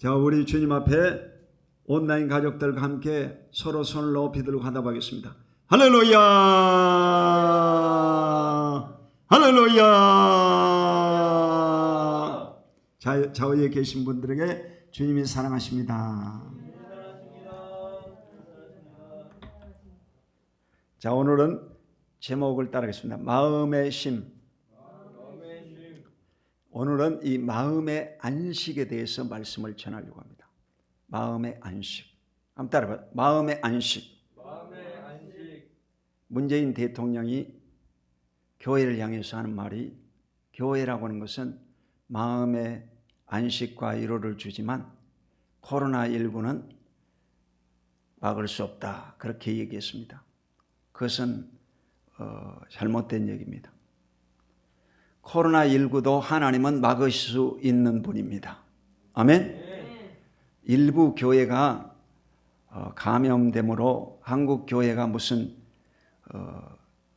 자, 우리 주님 앞에 온라인 가족들과 함께 서로 손을 높이 들고 간답하겠습니다. 할렐루야! 할렐루야! 좌우에 계신 분들에게 주님이 사랑하십니다. 자, 오늘은 제목을 따르겠습니다. 마음의 쉼. 오늘은 이 마음의 안식에 대해서 말씀을 전하려고 합니다. 마음의 안식. 한번 따라봐요. 마음의 안식. 문재인 대통령이 교회를 향해서 하는 말이, 교회라고 하는 것은 마음의 안식과 위로를 주지만 코로나19는 막을 수 없다, 그렇게 얘기했습니다. 그것은 잘못된 얘기입니다. 코로나19도 하나님은 막을 수 있는 분입니다. 아멘. 일부 교회가 감염됨으로 한국 교회가 무슨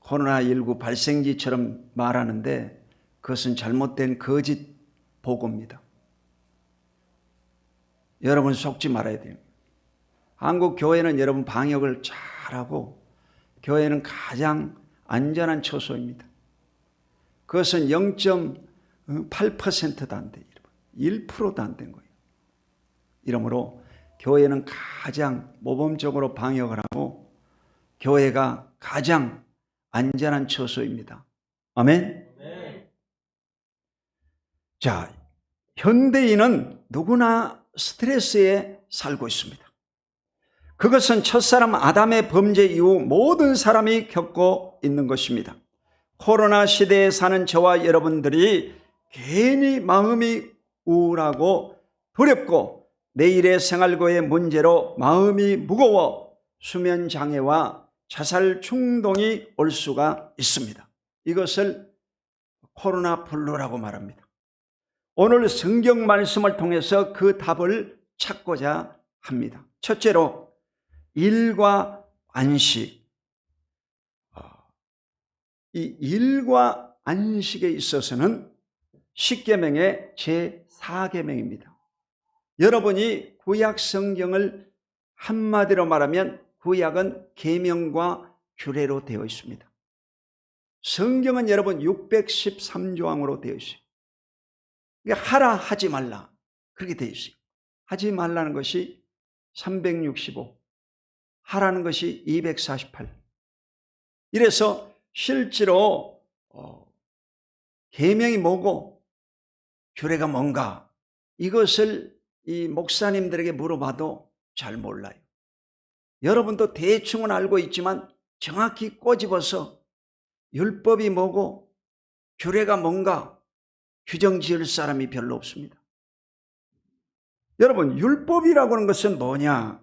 코로나19 발생지처럼 말하는데, 그것은 잘못된 거짓 보고입니다. 여러분 속지 말아야 돼요. 한국 교회는 여러분 방역을 잘하고, 교회는 가장 안전한 처소입니다. 그것은 0.8%도 안 돼요. 1%도 안 된 거예요. 이러므로 교회는 가장 모범적으로 방역을 하고, 교회가 가장 안전한 처소입니다. 아멘. 자, 현대인은 누구나 스트레스에 살고 있습니다. 그것은 첫사람 아담의 범죄 이후 모든 사람이 겪고 있는 것입니다. 코로나 시대에 사는 저와 여러분들이 괜히 마음이 우울하고 두렵고 내일의 생활고의 문제로 마음이 무거워 수면 장애와 자살 충동이 올 수가 있습니다. 이것을 코로나 블루라고 말합니다. 오늘 성경 말씀을 통해서 그 답을 찾고자 합니다. 첫째로, 일과 안식. 이 일과 안식에 있어서는 십계명의 제4계명입니다. 여러분이 구약 성경을 한마디로 말하면 구약은 계명과 규례로 되어 있습니다. 성경은 여러분 613조항으로 되어 있어요. 하라 하지 말라 그렇게 되어 있어요. 하지 말라는 것이 365, 하라는 것이 248. 이래서 실제로 계명이 뭐고 규례가 뭔가, 이것을 이 목사님들에게 물어봐도 잘 몰라요. 여러분도 대충은 알고 있지만 정확히 꼬집어서 율법이 뭐고 규례가 뭔가 규정 지을 사람이 별로 없습니다. 여러분, 율법이라고 하는 것은 뭐냐?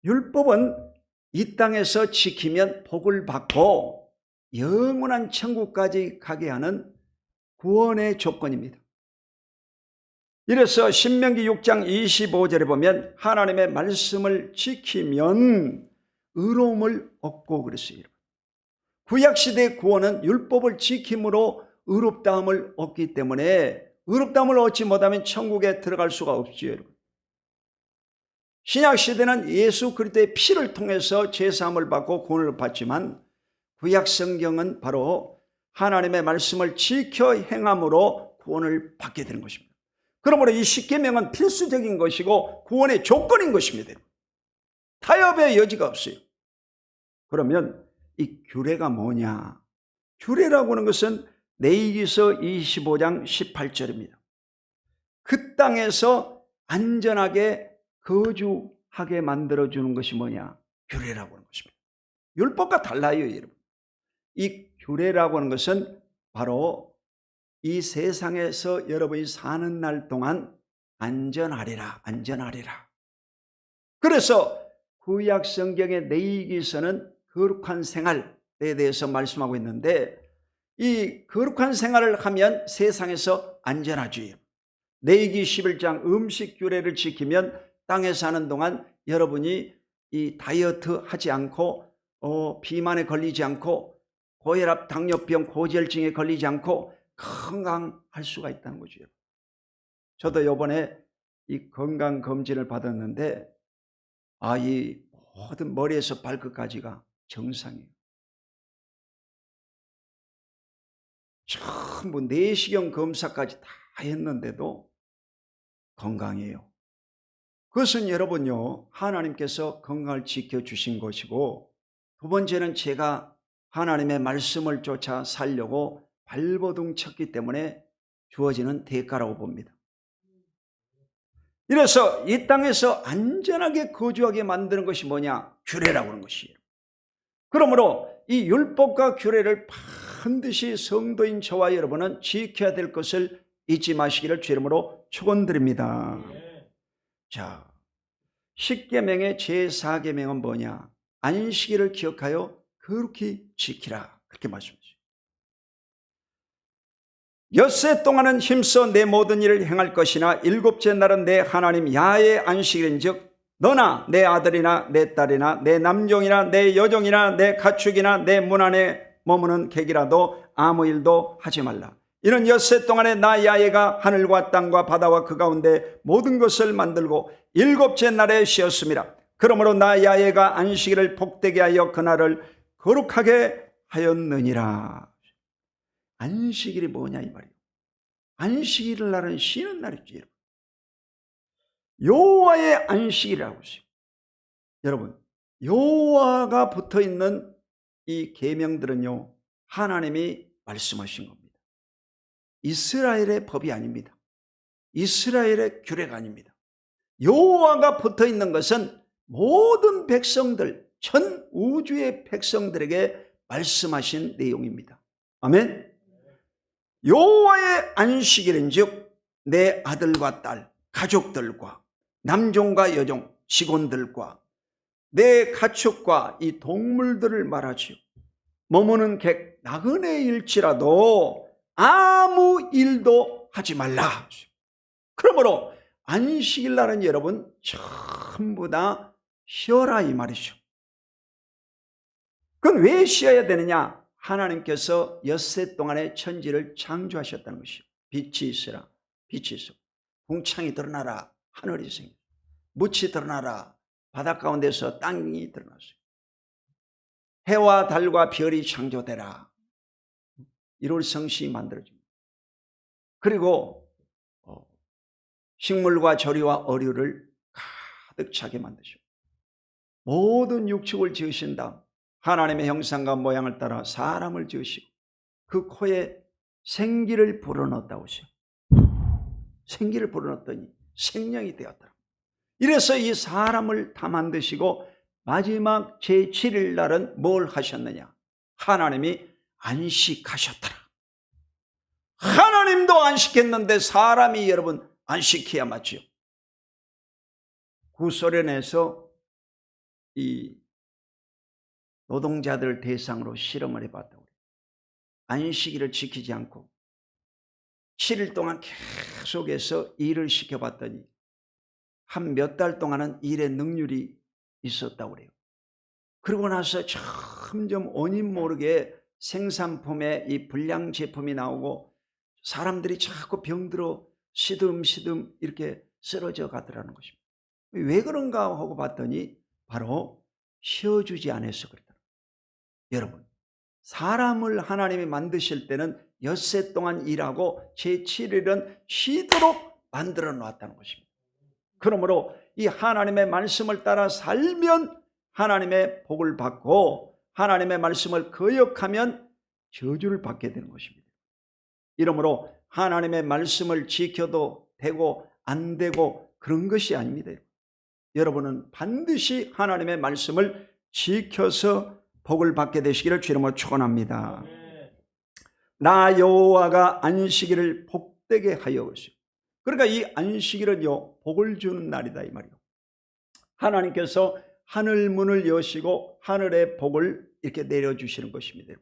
율법은 이 땅에서 지키면 복을 받고 영원한 천국까지 가게 하는 구원의 조건입니다. 이래서 신명기 6장 25절에 보면 하나님의 말씀을 지키면 의로움을 얻고 그랬어요. 구약시대의 구원은 율법을 지킴으로 의롭다함을 얻기 때문에, 의롭다함을 얻지 못하면 천국에 들어갈 수가 없지요. 신약시대는 예수 그리스도의 피를 통해서 제사함을 받고 구원을 받지만, 구약 성경은 바로 하나님의 말씀을 지켜 행함으로 구원을 받게 되는 것입니다. 그러므로 이 십계명은 필수적인 것이고 구원의 조건인 것입니다. 타협의 여지가 없어요. 그러면 이 규례가 뭐냐? 규례라고 하는 것은 레위기서 25장 18절입니다. 그 땅에서 안전하게 거주하게 만들어주는 것이 뭐냐? 규례라고 하는 것입니다. 율법과 달라요, 여러분. 이 규례라고 하는 것은 바로 이 세상에서 여러분이 사는 날 동안 안전하리라, 안전하리라. 그래서 구약 성경의 레위기서는 거룩한 생활에 대해서 말씀하고 있는데, 이 거룩한 생활을 하면 세상에서 안전하죠. 레위기 11장 음식 규례를 지키면 땅에 사는 동안 여러분이 이 다이어트 하지 않고 비만에 걸리지 않고 고혈압, 당뇨병, 고지혈증에 걸리지 않고 건강할 수가 있다는 거죠. 저도 이번에 이 건강검진을 받았는데 이 모든 머리에서 발끝까지가 정상이에요. 전부 내시경 검사까지 다 했는데도 건강해요. 그것은 여러분요, 하나님께서 건강을 지켜주신 것이고, 두 번째는 제가 하나님의 말씀을 쫓아 살려고 발버둥 쳤기 때문에 주어지는 대가라고 봅니다. 이래서 이 땅에서 안전하게 거주하게 만드는 것이 뭐냐? 규례라고 하는 것이에요. 그러므로 이 율법과 규례를 반드시 성도인 저와 여러분은 지켜야 될 것을 잊지 마시기를 주 이름으로 축원드립니다. 자, 10계명의 제4계명은 뭐냐? 안식일을 기억하여 거룩히 지키라. 그렇게 말씀하시죠. 엿새 동안은 힘써 내 모든 일을 행할 것이나 일곱째 날은 내 하나님 야훼의 안식일인즉 너나 내 아들이나 내 딸이나 내 남종이나 내 여종이나 내 가축이나 내 문 안에 머무는 객이라도 아무 일도 하지 말라. 이는 엿새 동안에 나 야훼가 하늘과 땅과 바다와 그 가운데 모든 것을 만들고 일곱째 날에 쉬었습니다. 그러므로 나 야훼가 안식일을 복되게 하여 그날을 거룩하게 하였느니라. 안식일이 뭐냐 이 말이에요. 안식일 날은 쉬는 날이지. 여호와의 안식일이라고 있어요. 여러분, 여호와가 붙어있는 이 계명들은요, 하나님이 말씀하신 겁니다. 이스라엘의 법이 아닙니다. 이스라엘의 규례가 아닙니다. 여호와가 붙어있는 것은 모든 백성들, 전 우주의 백성들에게 말씀하신 내용입니다. 아멘. 여호와의 안식일인즉 내 아들과 딸, 가족들과 남종과 여종, 직원들과 내 가축과 이 동물들을 말하지요. 머무는 객 나그네일지라도 아무 일도 하지 말라. 그러므로 안식일 날은 여러분 전부 다 쉬어라 이 말이죠. 그건 왜 쉬어야 되느냐? 하나님께서 엿새 동안에 천지를 창조하셨다는 것이요. 빛이 있으라, 빛이 있어. 궁창이 드러나라, 하늘이 생겨. 묻이 드러나라, 바닷 가운데서 땅이 드러났어요. 해와 달과 별이 창조되라. 1월 성신이 만들어집니다. 그리고 식물과 조리와 어류를 가득 차게 만드시고 모든 육축을 지으신 다음 하나님의 형상과 모양을 따라 사람을 지으시고 그 코에 생기를 불어넣었다고 하셔요. 생기를 불어넣었더니 생명이 되었더라. 이래서 이 사람을 다 만드시고 마지막 제7일 날은 뭘 하셨느냐? 하나님이 안식하셨더라. 하나님도 안식했는데 사람이 여러분 안식해야 맞죠. 구소련에서 이 노동자들 대상으로 실험을 해봤다고 그래요. 안식일을 지키지 않고 7일 동안 계속해서 일을 시켜봤더니 한 몇 달 동안은 일의 능률이 있었다고 그래요. 그러고 나서 점점 원인 모르게 생산품에 이 불량 제품이 나오고 사람들이 자꾸 병들어 시듬시듬 이렇게 쓰러져 가더라는 것입니다. 왜 그런가 하고 봤더니 바로 쉬어주지 않아서 그렇다. 여러분, 사람을 하나님이 만드실 때는 엿새 동안 일하고 제7일은 쉬도록 만들어 놨다는 것입니다. 그러므로 이 하나님의 말씀을 따라 살면 하나님의 복을 받고 하나님의 말씀을 거역하면 저주를 받게 되는 것입니다. 이러므로 하나님의 말씀을 지켜도 되고 안 되고 그런 것이 아닙니다. 여러분은 반드시 하나님의 말씀을 지켜서 복을 받게 되시기를 주 이름으로 축원합니다. 나 여호와가 안식일을 복되게 하여 오시오. 그러니까 이 안식일은요, 복을 주는 날이다 이 말이요. 하나님께서 하늘 문을 여시고 하늘의 복을 이렇게 내려주시는 것입니다.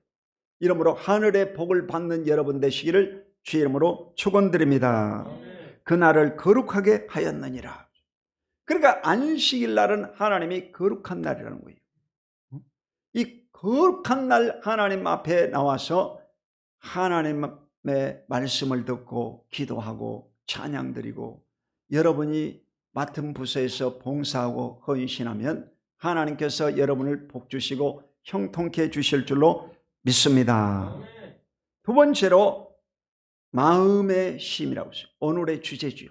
이러므로 하늘의 복을 받는 여러분 되시기를 주 이름으로 축원드립니다. 그날을 거룩하게 하였느니라. 그러니까 안식일 날은 하나님이 거룩한 날이라는 거예요. 이 거룩한 날 하나님 앞에 나와서 하나님의 말씀을 듣고 기도하고 찬양드리고 여러분이 맡은 부서에서 봉사하고 헌신하면 하나님께서 여러분을 복주시고 형통케 해주실 줄로 믿습니다. 두 번째로 마음의 쉼이라고 했어요. 오늘의 주제지요.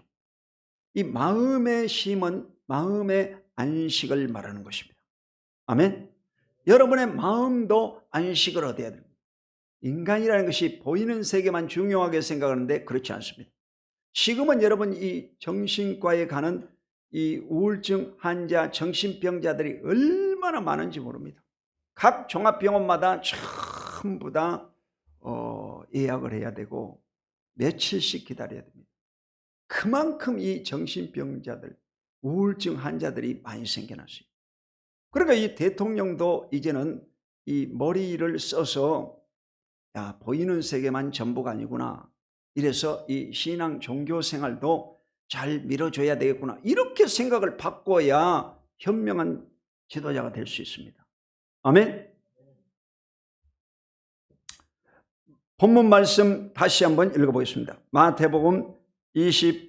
이 마음의 쉼은 마음의 안식을 말하는 것입니다. 아멘. 여러분의 마음도 안식을 얻어야 됩니다. 인간이라는 것이 보이는 세계만 중요하게 생각하는데 그렇지 않습니다. 지금은 여러분 이 정신과에 가는 이 우울증 환자, 정신병자들이 얼마나 많은지 모릅니다. 각 종합병원마다 전부 다 예약을 해야 되고 며칠씩 기다려야 됩니다. 그만큼 이 정신병자들, 우울증 환자들이 많이 생겨났어요. 그러니까 이 대통령도 이제는 이 머리를 써서 야, 보이는 세계만 전부가 아니구나. 이래서 이 신앙 종교 생활도 잘 밀어줘야 되겠구나. 이렇게 생각을 바꿔야 현명한 지도자가 될 수 있습니다. 아멘. 본문 말씀 다시 한번 읽어보겠습니다. 마태복음 11장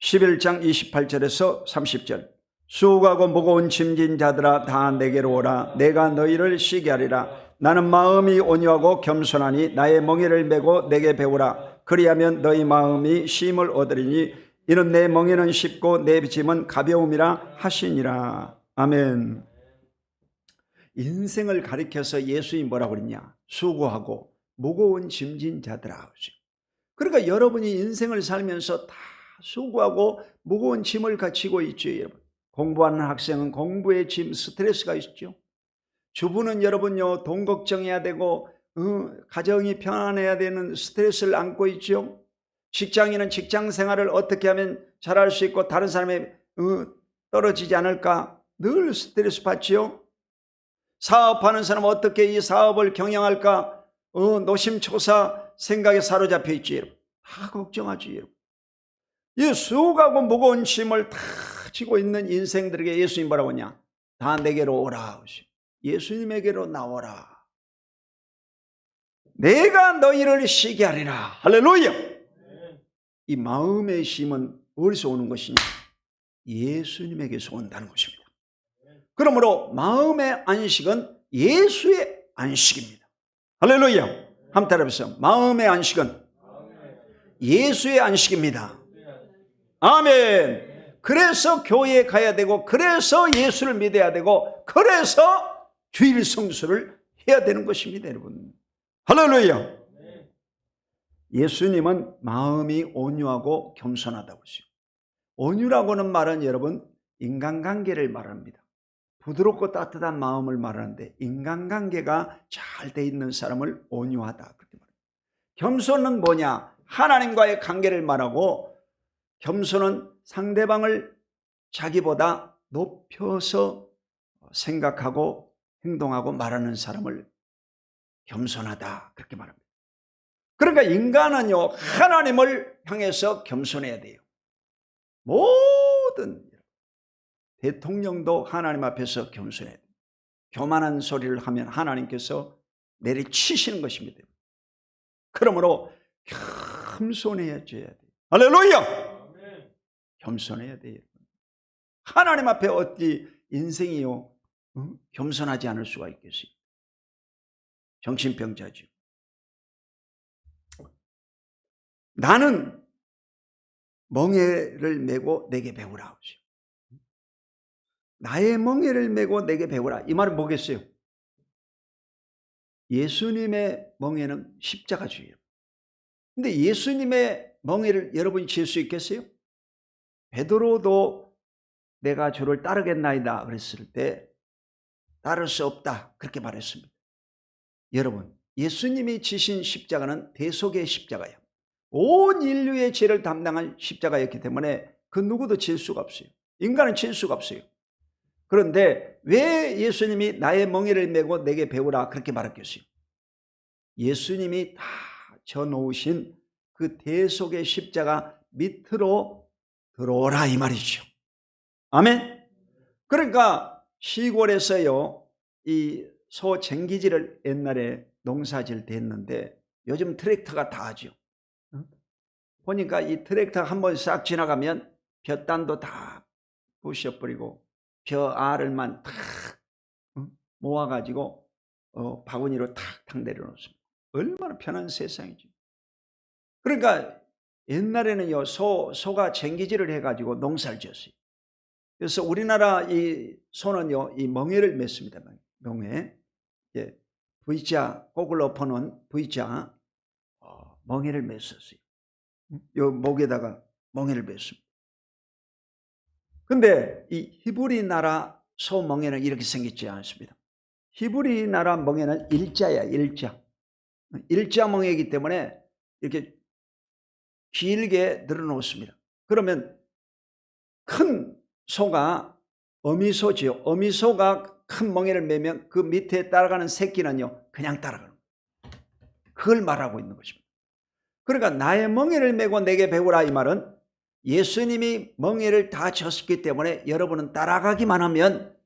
28절에서 30절. 수고하고 무거운 짐진 자들아 다 내게로 오라. 내가 너희를 쉬게 하리라. 나는 마음이 온유하고 겸손하니 나의 멍에를 메고 내게 배우라. 그리하면 너희 마음이 쉼을 얻으리니 이는 내 멍에는 쉽고 내 짐은 가벼움이라 하시니라. 아멘. 인생을 가리켜서 예수님이 뭐라고 그랬냐? 수고하고 무거운 짐진 자들아. 그러니까 여러분이 인생을 살면서 다 수고하고 무거운 짐을 가지고 있죠. 여러분. 공부하는 학생은 공부의 짐, 스트레스가 있죠. 주부는 여러분요, 돈 걱정해야 되고 가정이 편안해야 되는 스트레스를 안고 있죠. 직장인은 직장 생활을 어떻게 하면 잘할 수 있고 다른 사람이 떨어지지 않을까 늘 스트레스 받죠. 사업하는 사람은 어떻게 이 사업을 경영할까 노심초사 생각에 사로잡혀 있지. 다 걱정하지. 여러분. 이 수고하고 무거운 짐을 다 지고 있는 인생들에게 예수님 뭐라고 하냐? 다 내게로 오라. 예수님에게로 나오라. 내가 너희를 쉬게 하리라. 할렐루야. 이 마음의 쉼은 어디서 오는 것이냐? 예수님에게서 온다는 것입니다. 그러므로 마음의 안식은 예수의 안식입니다. 할렐루야. 한번 따라해보세요. 마음의 안식은 예수의 안식입니다. 아멘. 그래서 교회에 가야 되고 그래서 예수를 믿어야 되고 그래서 주일 성수를 해야 되는 것입니다. 여러분. 할렐루야. 예수님은 마음이 온유하고 겸손하다고 하시죠. 온유라고는 말은 여러분 인간관계를 말합니다. 부드럽고 따뜻한 마음을 말하는데 인간관계가 잘 돼 있는 사람을 온유하다 그렇게 말합니다. 겸손은 뭐냐? 하나님과의 관계를 말하고 겸손은 상대방을 자기보다 높여서 생각하고 행동하고 말하는 사람을 겸손하다 그렇게 말합니다. 그러니까 인간은요 하나님을 향해서 겸손해야 돼요. 모든 대통령도 하나님 앞에서 겸손해야 돼요. 교만한 소리를 하면 하나님께서 내리치시는 것입니다. 그러므로 겸손해야 돼요. 할렐루야. 겸손해야 돼요. 하나님 앞에 어찌 인생이요 겸손하지 않을 수가 있겠어요. 정신병자죠. 나는 멍에를 메고 내게 배우라. 나의 멍에를 메고 내게 배우라. 이 말은 뭐겠어요? 예수님의 멍에는 십자가주의예요. 근데 예수님의 멍에를 여러분이 질 수 있겠어요? 베드로도 내가 주를 따르겠나이다 그랬을 때 따를 수 없다 그렇게 말했습니다. 여러분 예수님이 지신 십자가는 대속의 십자가예요. 온 인류의 죄를 담당한 십자가였기 때문에 그 누구도 질 수가 없어요. 인간은 질 수가 없어요. 그런데 왜 예수님이 나의 멍에를 메고 내게 배우라 그렇게 말했겠어요? 예수님이 다 져놓으신 그 대속의 십자가 밑으로 들어오라 이 말이죠. 아멘. 그러니까 시골에서요 이 소 쟁기질을 옛날에 농사질 때 했는데 요즘 트랙터가 다 하죠. 보니까 이 트랙터 한번 싹 지나가면 볕단도 다 부셔버리고 벼 알을만 탁 모아가지고 바구니로 탁탁 내려놓습니다. 얼마나 편한 세상이지. 그러니까 옛날에는요 소가 쟁기질을 해가지고 농사를 지었어요. 그래서 우리나라 이 소는요 이 멍에를 맸습니다. 멍에, 예, V자 꼭을 엎어놓은 V자 멍에를 맸었어요. 요 목에다가 멍에를 맸습니다. 근데 이 히브리 나라 소 멍에는 이렇게 생겼지 않습니다. 히브리 나라 멍에는 일자야, 일자. 일자 멍에이기 때문에 이렇게 길게 늘어놓습니다. 그러면 큰 소가 어미소지요. 어미소가 큰 멍에를 매면 그 밑에 따라가는 새끼는요 그냥 따라가는 거예요. 그걸 말하고 있는 것입니다. 그러니까 나의 멍에를 메고 내게 배우라 이 말은 예수님이 멍에를 다 졌기 때문에 여러분은 따라가기만 하면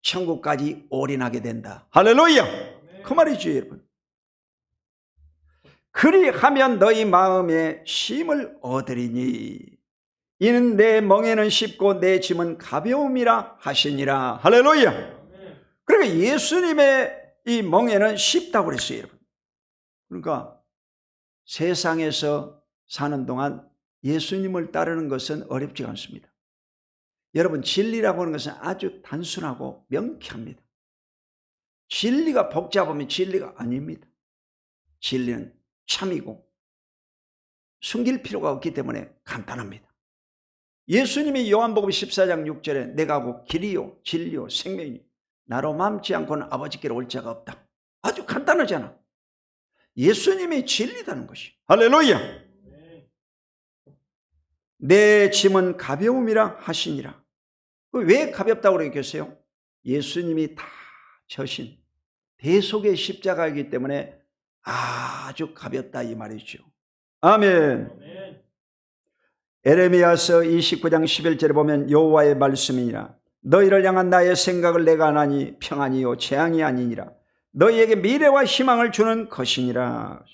천국까지 올인하게 된다. 할렐루야. 그 말이죠 여러분. 그리하면 너희 마음에 쉼을 얻으리니 이는 내 멍에는 쉽고 내 짐은 가벼움이라 하시니라. 할렐루야. 그러니까 예수님의 이 멍에는 쉽다고 그랬어요 여러분. 그러니까 세상에서 사는 동안 예수님을 따르는 것은 어렵지 않습니다. 여러분 진리라고 하는 것은 아주 단순하고 명쾌합니다. 진리가 복잡하면 진리가 아닙니다. 진리는 참이고 숨길 필요가 없기 때문에 간단합니다. 예수님이 요한복음 14장 6절에 내가 곧 길이요 진리요 생명이요 나로 맘지 않고는 아버지께로 올 자가 없다. 아주 간단하잖아. 예수님이 진리다는 것이. 할렐루야. 내 짐은 가벼움이라 하시니라. 왜 가볍다고 그러겠어요? 예수님이 다 져신 대속의 십자가이기 때문에 아주 가볍다 이 말이죠. 아멘. 에레미야서 29장 11절에 보면 여호와의 말씀이니라. 너희를 향한 나의 생각을 내가 아나니 평안이요 재앙이 아니니라. 너희에게 미래와 희망을 주는 것이니라.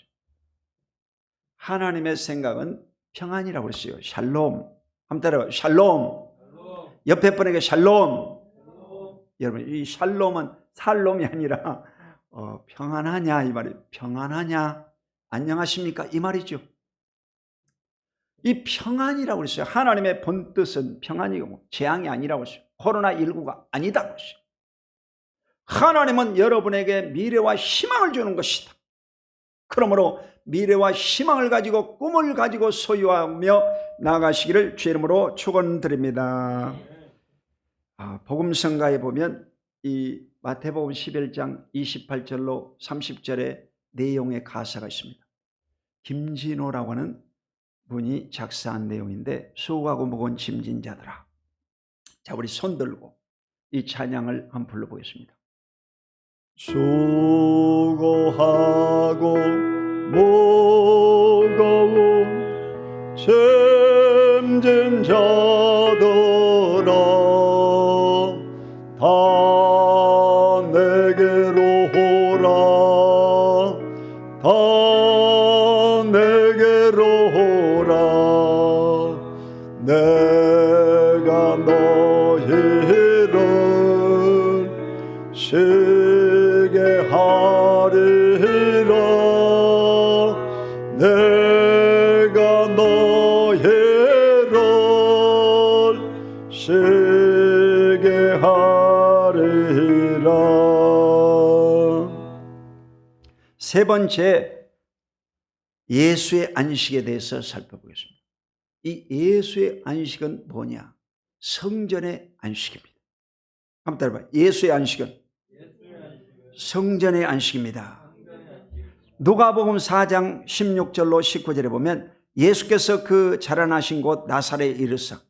하나님의 생각은 평안이라고 했어요. 샬롬. 한번 따라해요. 샬롬. 옆에 분에게 샬롬. 여러분 이 샬롬은 살롬이 아니라 평안하냐 이 말이에요. 평안하냐 안녕하십니까 이 말이죠. 이 평안이라고 했어요. 하나님의 본뜻은 평안이고 재앙이 아니라고 했어요. 코로나19가 아니다고 했어요. 하나님은 여러분에게 미래와 희망을 주는 것이다. 그러므로 미래와 희망을 가지고 꿈을 가지고 소유하며 나아가시기를 주의 이름으로 축원드립니다. 복음성가에 보면 이 마태복음 11장 28절로 30절의 내용의 가사가 있습니다. 김진호라고 하는 분이 작사한 내용인데 수고하고 무거운 짐진 자들아. 자, 우리 손 들고 이 찬양을 한번 불러보겠습니다. 수고하고 무거운 짐진 자들아 다 내게로 오라 다 내게로 오라 내가 너희를 쉬게 하리라 내가 너희를 쉬게 하리라. 세 번째 예수의 안식에 대해서 살펴보겠습니다. 이 예수의 안식은 뭐냐? 성전의 안식입니다. 한번 따라해봐요. 예수의 안식은 성전의 안식입니다. 누가복음 4장 16절로 19절에 보면 예수께서 그 자라나신 곳 나사렛에 이르사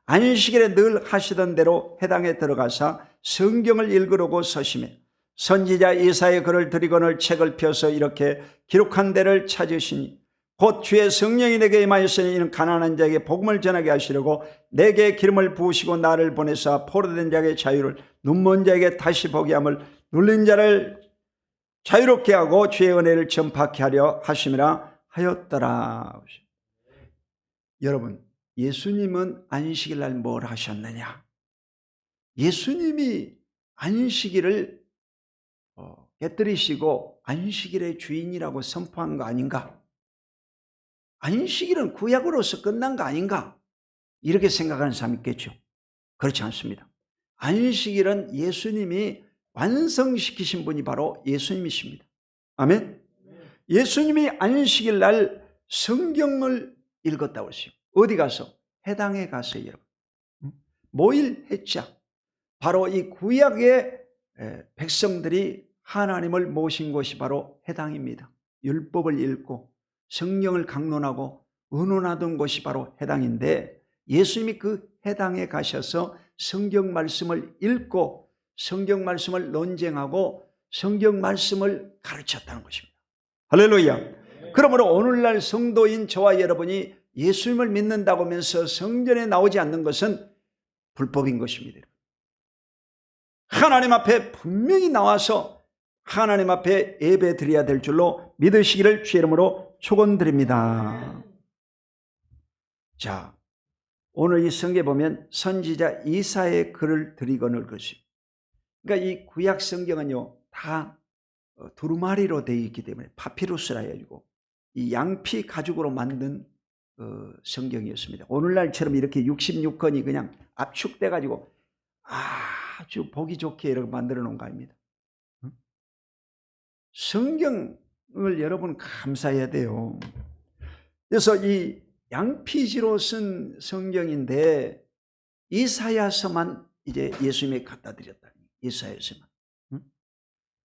안식일에 늘 하시던 대로 회당에 들어가사 성경을 읽으려고 서심해 선지자 이사야의 글을 들이거늘 책을 펴서 이렇게 기록한 데를 찾으시니 곧 주의 성령이 내게 임하였으니 이는 가난한 자에게 복음을 전하게 하시려고 내게 기름을 부으시고 나를 보내사 포로된 자에게 자유를 눈먼 자에게 다시 보게 함을 눌린 자를 자유롭게 하고 주의 은혜를 전파케 하려 하심이라 하였더라. 여러분, 예수님은 안식일 날 뭘 하셨느냐? 예수님이 안식일을 깨뜨리시고 안식일의 주인이라고 선포한 거 아닌가? 안식일은 구약으로서 끝난 거 아닌가? 이렇게 생각하는 사람이 있겠죠. 그렇지 않습니다. 안식일은 예수님이 완성시키신 분이 바로 예수님이십니다. 아멘. 예수님이 안식일 날 성경을 읽었다고 했어요. 어디 가서? 회당에 가서 여러분. 모일했자. 바로 이 구약의 백성들이 하나님을 모신 곳이 바로 회당입니다. 율법을 읽고 성경을 강론하고 의논하던 곳이 바로 회당인데, 예수님이 그 회당에 가셔서 성경 말씀을 읽고 성경 말씀을 논쟁하고 성경 말씀을 가르쳤다는 것입니다. 할렐루야. 그러므로 오늘날 성도인 저와 여러분이 예수님을 믿는다고 하면서 성전에 나오지 않는 것은 불법인 것입니다. 하나님 앞에 분명히 나와서 하나님 앞에 예배 드려야 될 줄로 믿으시기를 주의 이름으로 축원드립니다. 자, 오늘 이 성경에 보면 선지자 이사야의 글을 드리거늘 것이, 그러니까 이 구약 성경은요 다 두루마리로 되어 있기 때문에 파피루스라 해가지고 이 양피 가죽으로 만든 성경이었습니다. 오늘날처럼 이렇게 66권이 그냥 압축돼 가지고 아주 보기 좋게 이렇게 만들어 놓은 거 아닙니다. 성경을 여러분 감사해야 돼요. 그래서 이 양피지로 쓴 성경인데 이사야서만 이제 예수님이 갖다 드렸다. 이사야서만.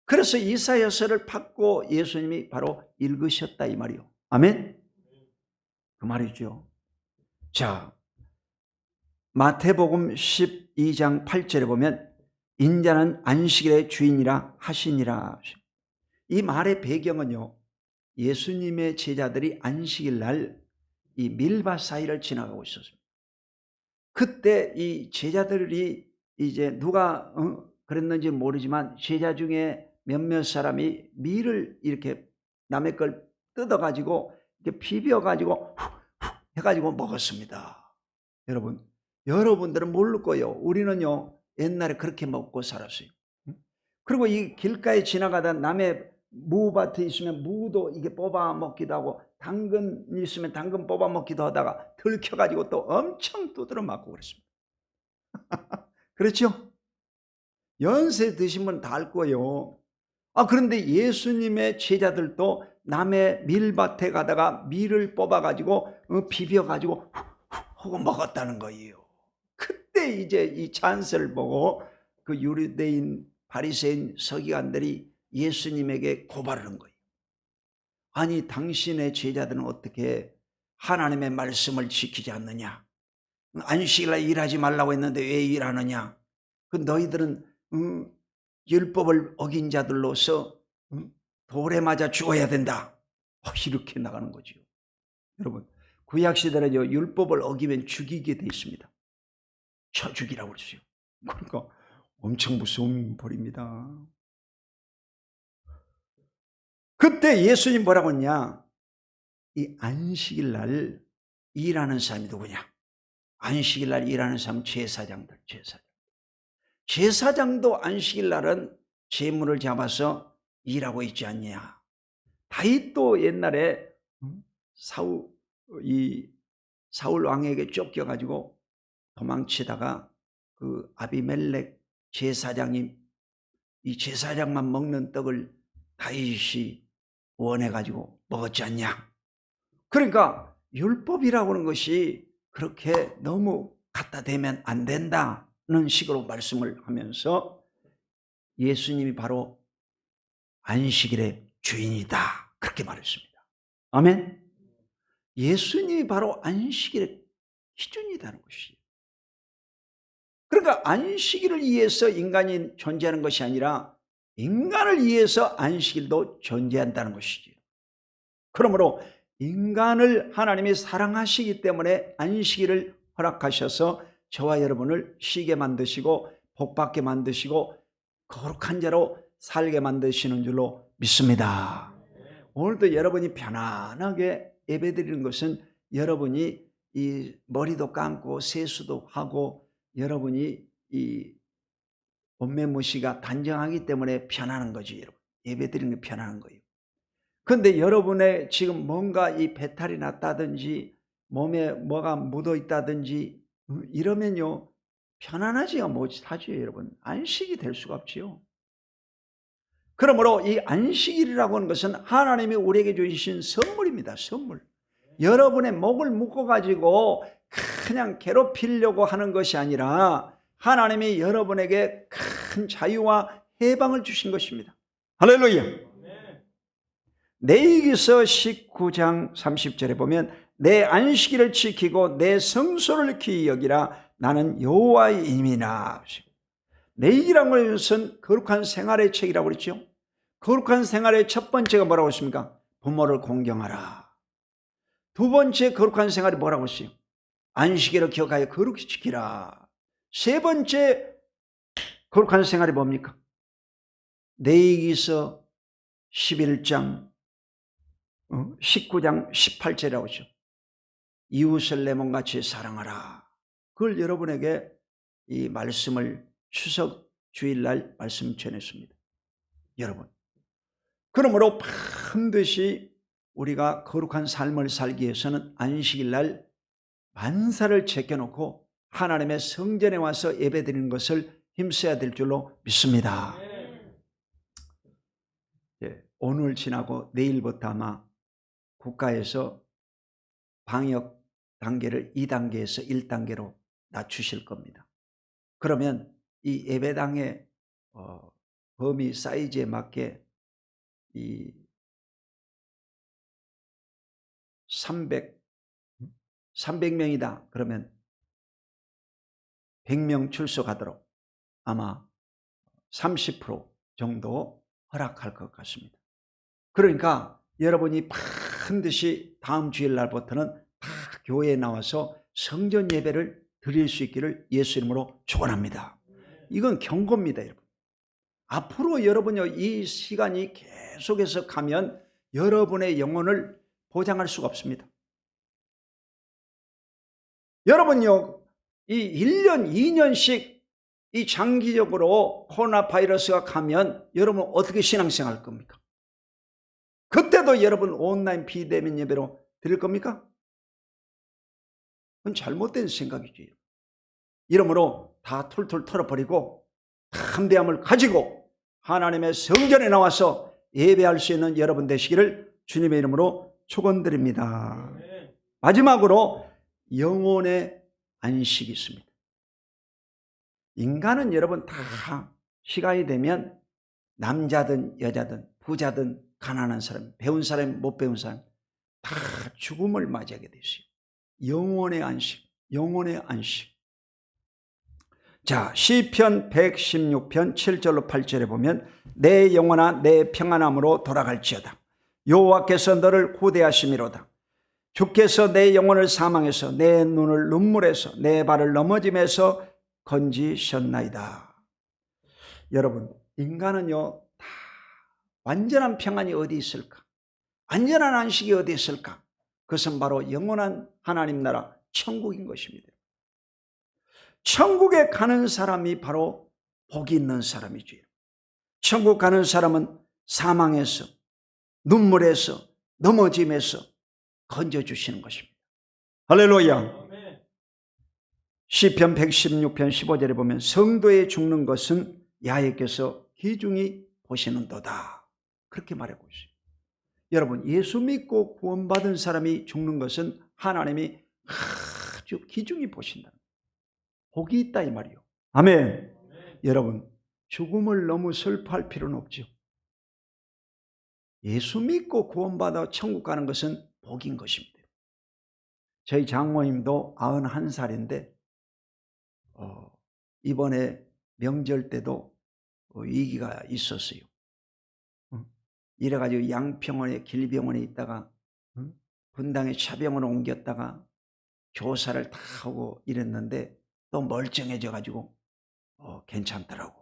그래서 이사야서를 받고 예수님이 바로 읽으셨다 이 말이요. 아멘. 그 말이죠. 자, 마태복음 12장 8절에 보면 인자는 안식일의 주인이라 하시니라. 이 말의 배경은요, 예수님의 제자들이 안식일 날 이 밀밭 사이를 지나가고 있었습니다. 그때 이 제자들이 이제 누가 그랬는지 모르지만 제자 중에 몇몇 사람이 밀을 이렇게 남의 걸 뜯어가지고 이렇게 비벼가지고 해가지고 먹었습니다. 여러분들은 모를 거예요. 우리는요 옛날에 그렇게 먹고 살았어요. 그리고 이 길가에 지나가다 남의 무밭에 있으면 무도 이게 뽑아 먹기도 하고, 당근 있으면 당근 뽑아 먹기도 하다가 들켜가지고 또 엄청 두드려 맞고 그랬습니다. 그렇죠? 연세 드신 분 다 알 거예요. 그런데 예수님의 제자들도 남의 밀밭에 가다가 밀을 뽑아가지고 비벼가지고 하고 먹었다는 거예요. 그때 이제 이 찬스를 보고 그 유대인 바리새인 서기관들이 예수님에게 고발을 한 거예요. 아니 당신의 제자들은 어떻게 하나님의 말씀을 지키지 않느냐? 안식일날 일하지 말라고 했는데 왜 일하느냐? 그 너희들은 율법을 어긴 자들로서 돌에 맞아 죽어야 된다. 이렇게 나가는 거죠. 여러분, 구약시대는요 율법을 어기면 죽이게 돼 있습니다. 쳐 죽이라고 그랬어요. 그러니까 엄청 무서운 벌입니다. 그때 예수님 뭐라고 했냐? 이 안식일 날 일하는 사람이 누구냐? 안식일 날 일하는 사람 제사장들, 제사장도 안식일 날은 제물을 잡아서 일하고 있지 않냐? 다윗도 옛날에 사울 왕에게 쫓겨가지고 도망치다가 그 아비멜렉 제사장이 이 제사장만 먹는 떡을 다윗이 원해가지고 먹었지 않냐? 그러니까 율법이라고 하는 것이 그렇게 너무 갖다 대면 안 된다는 식으로 말씀을 하면서 예수님이 바로 안식일의 주인이다 그렇게 말했습니다. 아멘. 예수님이 바로 안식일의 기준이라는 것이에요. 그러니까 안식일을 위해서 인간이 존재하는 것이 아니라 인간을 위해서 안식일도 존재한다는 것이죠. 그러므로 인간을 하나님이 사랑하시기 때문에 안식일을 허락하셔서 저와 여러분을 쉬게 만드시고 복받게 만드시고 거룩한 자로 살게 만드시는 줄로 믿습니다. 오늘도 여러분이 편안하게 예배드리는 것은 여러분이 이 머리도 감고 세수도 하고 여러분이 이 옷매무시가 단정하기 때문에 편안한 거지, 여러분. 예배 드리는 게 편안한 거예요. 그런데 여러분의 지금 뭔가 이 배탈이 났다든지 몸에 뭐가 묻어 있다든지 이러면요 편안하지가 못하죠, 여러분. 안식이 될 수가 없지요. 그러므로 이 안식일이라고 하는 것은 하나님이 우리에게 주신 선물입니다. 선물. 여러분의 목을 묶어가지고 그냥 괴롭히려고 하는 것이 아니라 하나님이 여러분에게 큰 자유와 해방을 주신 것입니다. 할렐루야. 레위기서 19장 30절에 보면 내 안식일을 지키고 내 성소를 귀히 여기라 나는 여호와의 임이나. 레위기라는 것은 거룩한 생활의 책이라고 그랬죠. 거룩한 생활의 첫 번째가 뭐라고 했습니까? 부모를 공경하라. 두 번째 거룩한 생활이 뭐라고 했어요? 안식일을 기억하여 거룩히 지키라. 세 번째 거룩한 생활이 뭡니까? 레위기서 11장 19장 18절이라고 하죠. 이웃을 내 몸같이 사랑하라. 그걸 여러분에게 이 말씀을 추석 주일날 말씀 전했습니다. 여러분, 그러므로 반드시 우리가 거룩한 삶을 살기 위해서는 안식일날 만사를 제껴놓고 하나님의 성전에 와서 예배드리는 것을 힘써야 될 줄로 믿습니다. 오늘 지나고 내일부터 아마 국가에서 방역 단계를 2단계에서 1단계로 낮추실 겁니다. 그러면 이 예배당의 범위 사이즈에 맞게 이 300명이다. 그러면 100명 출석하도록 아마 30% 정도 허락할 것 같습니다. 그러니까 여러분이 반드시 다음 주일날부터는 다 교회에 나와서 성전 예배를 드릴 수 있기를 예수 이름으로 축원합니다. 이건 경고입니다, 여러분. 앞으로 여러분요 이 시간이 계속해서 가면 여러분의 영혼을 보장할 수가 없습니다. 여러분요 이 1년, 2년씩 이 장기적으로 코로나 바이러스가 가면 여러분 어떻게 신앙생활 할 겁니까? 그때도 여러분 온라인 비대면 예배로 드릴 겁니까? 그건 잘못된 생각이지. 이러므로 다 툴툴 털어버리고 담대함을 가지고 하나님의 성전에 나와서 예배할 수 있는 여러분 되시기를 주님의 이름으로 축원드립니다. 마지막으로 영혼의 안식이 있습니다. 인간은 여러분 다 시간이 되면 남자든 여자든 부자든 가난한 사람, 배운 사람, 못 배운 사람 다 죽음을 맞이하게 돼 있어요. 영혼의 안식, 영혼의 안식. 자, 시편 116편 7절로 8절에 보면 내 영혼아 내 평안함으로 돌아갈지어다. 여호와께서 너를 구대하심이로다. 주께서 내 영혼을 사망해서 내 눈을 눈물에서 내 발을 넘어짐에서 건지셨나이다. 여러분, 인간은요 다 완전한 평안이 어디 있을까? 완전한 안식이 어디 있을까? 그것은 바로 영원한 하나님 나라 천국인 것입니다. 천국에 가는 사람이 바로 복이 있는 사람이죠. 천국 가는 사람은 사망에서 눈물에서 넘어짐에서 건져주시는 것입니다. 할렐루야. 시편 116편 15절에 보면 성도의 죽는 것은 야훼께서 귀중히 보시는도다. 그렇게 말하고 있어요. 여러분, 예수 믿고 구원받은 사람이 죽는 것은 하나님이 아주 귀중히 보신다. 복이 있다 이 말이요. 아멘. 여러분, 죽음을 너무 슬퍼할 필요는 없죠. 예수 믿고 구원받아 천국 가는 것은 복인 것입니다. 저희 장모님도 91살인데 이번에 명절 때도 위기가 있었어요. 이래가지고 양평원에 길병원에 있다가 분당에 차병원으로 옮겼다가 조사를 다 하고 이랬는데 또 멀쩡해져 가지고 괜찮더라고.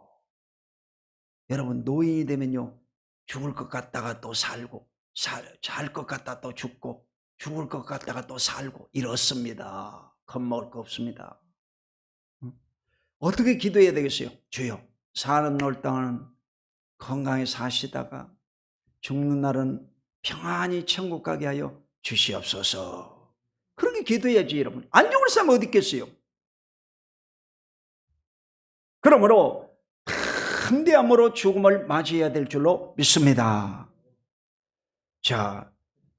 여러분, 노인이 되면요 죽을 것 같다가 또 살고 살 것 같다 또 죽고 죽을 것 같다가 또 살고 이렇습니다. 겁먹을 거 없습니다. 어떻게 기도해야 되겠어요? 주여, 사는 날 동안 건강히 사시다가 죽는 날은 평안히 천국 가게 하여 주시옵소서. 그렇게 기도해야지 여러분. 안 죽을 사람 어디 있겠어요? 그러므로 담대함으로 죽음을 맞이해야 될 줄로 믿습니다. 자,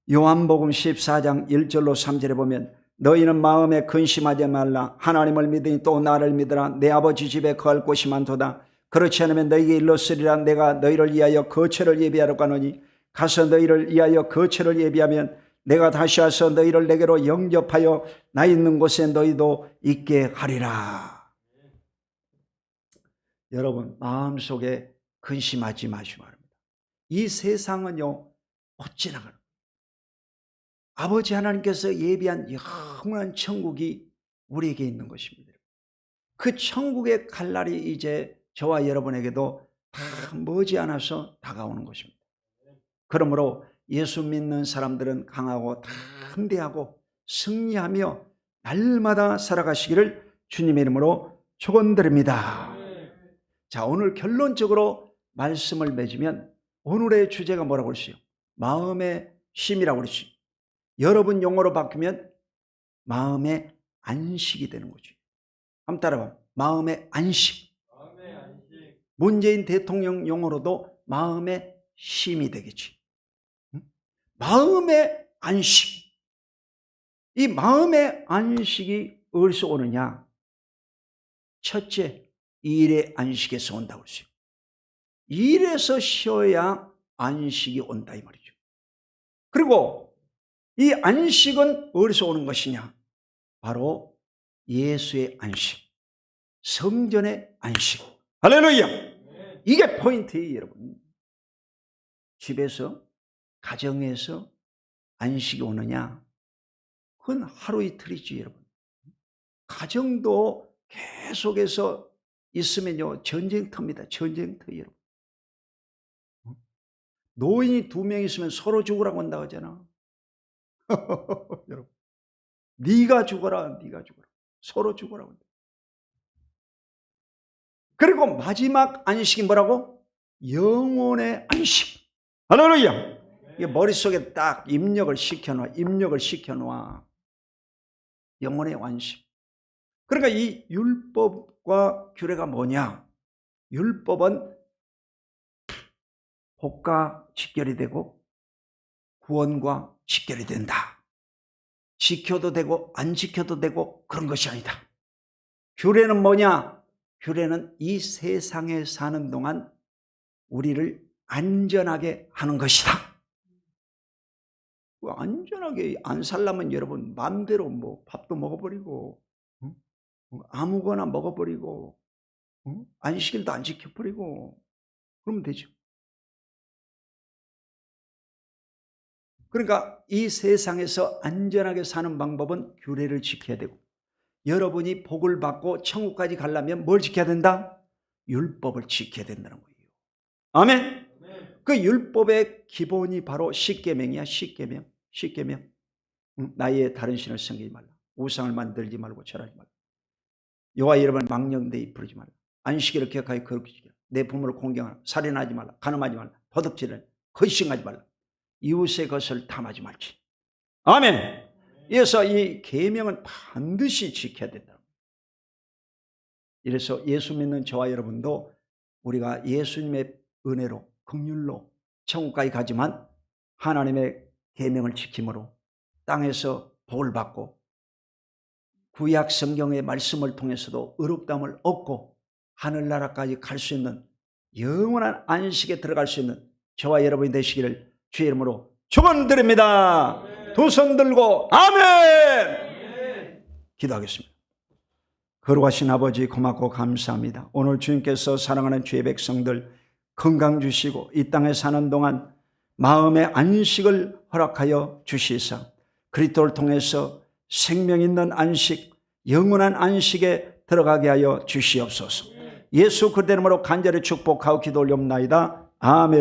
요한복음 14장 1절로 3절에 보면 너희는 마음에 근심하지 말라. 하나님을 믿으니 또 나를 믿으라. 내 아버지 집에 거할 곳이 많도다. 그렇지 않으면 너희에게 일렀으리라. 내가 너희를 위하여 거처를 예비하러 가노니 가서 너희를 위하여 거처를 예비하면 내가 다시 와서 너희를 내게로 영접하여 나 있는 곳에 너희도 있게 하리라. 여러분, 마음속에 근심하지 마시기 바랍니다. 이 세상은요 곧 지나가는 거예요. 아버지 하나님께서 예비한 영원한 천국이 우리에게 있는 것입니다. 그 천국에 갈 날이 이제 저와 여러분에게도 다 머지않아서 다가오는 것입니다. 그러므로 예수 믿는 사람들은 강하고 담대하고 승리하며 날마다 살아가시기를 주님의 이름으로 축원드립니다. 자, 오늘 결론적으로 말씀을 맺으면 오늘의 주제가 뭐라고 그랬어요? 마음의 쉼이라고 그랬어요. 여러분 용어로 바꾸면 마음의 안식이 되는 거죠. 한번 따라봐. 마음의 안식. 문재인 대통령 용어로도 마음의 쉼이 되겠지. 마음의 안식. 이 마음의 안식이 어디서 오느냐? 첫째, 일의 안식에서 온다고 했어요. 일에서 쉬어야 안식이 온다 이 말이죠. 그리고 이 안식은 어디서 오는 것이냐? 바로 예수의 안식, 성전의 안식. 할렐루야! 이게 포인트예요, 여러분. 집에서, 가정에서 안식이 오느냐? 그건 하루 이틀이지, 여러분. 가정도 계속해서 있으면요, 전쟁터입니다. 전쟁터, 여러분. 노인이 2명 있으면 서로 죽으라고 한다고 하잖아. 여러분, 네가 죽어라, 네가 죽어라. 서로 죽으라고 한다. 그리고 마지막 안식이 뭐라고? 영혼의 안식. 할렐루야! 이게 머릿속에 딱 입력을 시켜놔. 영혼의 안식. 그러니까 이 율법과 규례가 뭐냐? 율법은 복과 직결이 되고 구원과 직결이 된다. 지켜도 되고 안 지켜도 되고 그런 것이 아니다. 규례는 뭐냐? 규례는 이 세상에 사는 동안 우리를 안전하게 하는 것이다. 안전하게 안 살려면 여러분 마음대로 뭐 밥도 먹어버리고 아무거나 먹어버리고 안식일도 안 지켜버리고 그러면 되죠. 그러니까 이 세상에서 안전하게 사는 방법은 규례를 지켜야 되고, 여러분이 복을 받고 천국까지 가려면 뭘 지켜야 된다? 율법을 지켜야 된다는 거예요. 아멘. 그 율법의 기본이 바로 십계명이야. 십계명. 나의 다른 신을 섬기지 말라. 우상을 만들지 말고 절하지 말라. 여호와 여러분 망령되이 부르지 말라. 안식일을 기억하여 거룩히 지키라. 내 부모를 공경하라. 살인하지 말라. 간음하지 말라. 도둑질하라. 거짓말하지 말라. 이웃의 것을 탐하지 말지. 아멘. 그래서 이 계명은 반드시 지켜야 된다. 이래서 예수 믿는 저와 여러분도 우리가 예수님의 은혜로 긍휼로 천국까지 가지만 하나님의 계명을 지킴으로 땅에서 복을 받고 구약 성경의 말씀을 통해서도 의롭다함을 얻고 하늘나라까지 갈 수 있는 영원한 안식에 들어갈 수 있는 저와 여러분이 되시기를 주의 이름으로 축원드립니다. 두 손 들고 아멘. 기도하겠습니다. 거룩하신 아버지 고맙고 감사합니다. 오늘 주님께서 사랑하는 주의 백성들 건강 주시고 이 땅에 사는 동안 마음의 안식을 허락하여 주시사 그리스도를 통해서 생명 있는 안식, 영원한 안식에 들어가게 하여 주시옵소서. 예수 그리스도 이름으로 간절히 축복하고 기도 올리옵나이다. 아멘.